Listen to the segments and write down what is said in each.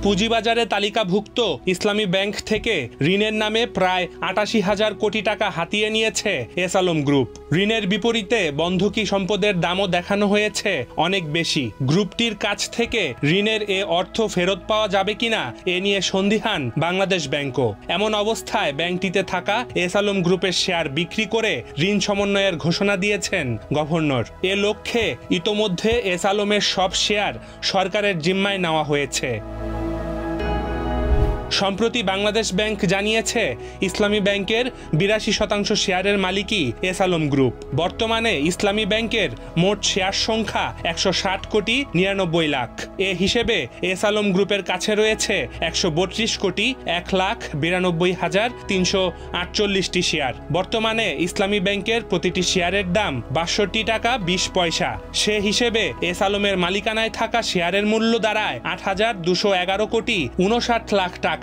পুঁজিবাজারে তালিকাভুক্ত ইসলামী ব্যাংক থেকে ঋণের নামে প্রায় ৮৮,০০০ কোটি টাকা হাতিয়ে নিয়েছে এস আলম গ্রুপ। ঋণের বিপরীতে বন্ধকি সম্পদের দামও দেখানো হয়েছে অনেক বেশি। গ্রুপটির কাছ থেকে ঋণের এ অর্থ ফেরত পাওয়া যাবে কিনা এ নিয়ে সন্দিহান বাংলাদেশ ব্যাংকও। এমন অবস্থায় ব্যাংকটিতে থাকা এস আলম গ্রুপের শেয়ার বিক্রি করে ঋণ সমন্বয়ের ঘোষণা দিয়েছেন গভর্নর। এ লক্ষ্যে ইতোমধ্যে এস আলমের সব শেয়ার সরকারের জিম্মায় নেওয়া হয়েছে। সম্প্রতি বাংলাদেশ ব্যাংক জানিয়েছে ইসলামী ব্যাংকের ৮২% শেয়ারের মালিকই এস আলম গ্রুপ। বর্তমানে ইসলামী ব্যাংকের মোট শেয়ার সংখ্যা ১৬০ কোটি ৯৯ লাখ। এ হিসেবে এস আলম গ্রুপের কাছে রয়েছে ১৩২ কোটি ১,৯২,৩৪৮টি শেয়ার। বর্তমানে ইসলামী ব্যাংকের প্রতিটি শেয়ারের দাম ৬২ টাকা ২০ পয়সা। সে হিসেবে এস আলমের মালিকানায় থাকা শেয়ারের মূল্য দাঁড়ায় ৮,২১১ কোটি ৫৯ লাখ টাকা।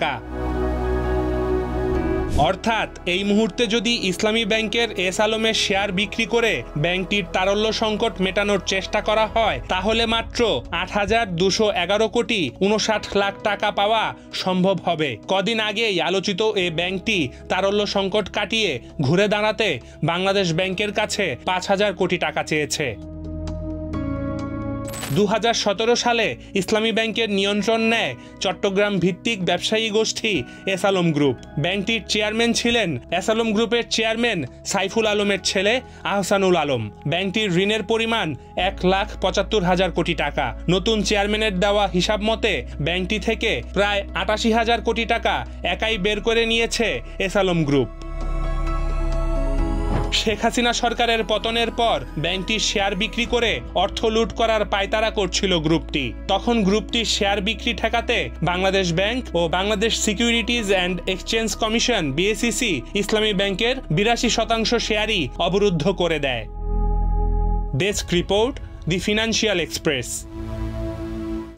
অর্থাৎ এই মুহূর্তে যদি ইসলামী ব্যাংকের এস আলমের শেয়ার বিক্রি করে ব্যাংকটির তারল্য সংকট মেটানোর চেষ্টা করা হয় তাহলে মাত্র ৮,২১১ কোটি ৫৯ লাখ টাকা পাওয়া সম্ভব হবে। কদিন আগেই আলোচিত এই ব্যাংকটি তারল্য সংকট কাটিয়ে ঘুরে দাঁড়াতে বাংলাদেশ ব্যাংকের কাছে ৫,০০০ কোটি টাকা চেয়েছে। ২০১৭ সালে ইসলামী ব্যাংকের নিয়ন্ত্রণ নেয় চট্টগ্রাম ভিত্তিক ব্যবসায়ী গোষ্ঠী এস আলম গ্রুপ। ব্যাংকটির চেয়ারম্যান ছিলেন এস আলম গ্রুপের চেয়ারম্যান সাইফুল আলমের ছেলে আহসানুল আলম। ব্যাংকটির ঋণের পরিমাণ ১,৭৫,০০০ কোটি টাকা। নতুন চেয়ারম্যানের দেওয়া হিসাব মতে ব্যাংকটি থেকে প্রায় ৮৮,০০০ কোটি টাকা একাই বের করে নিয়েছে এস আলম গ্রুপ। শেখ হাসিনা সরকারের পতনের পর ব্যাংকটির শেয়ার বিক্রি করে অর্থ লুট করার পায়তারা করছিল গ্রুপটি। তখন গ্রুপটির শেয়ার বিক্রি ঠেকাতে বাংলাদেশ ব্যাংক ও Bangladesh securities and exchange commission BSEC Islami ব্যাংকের ৮২% শেয়ারই অবরুদ্ধ করে দেয়। Desk report, the Financial express.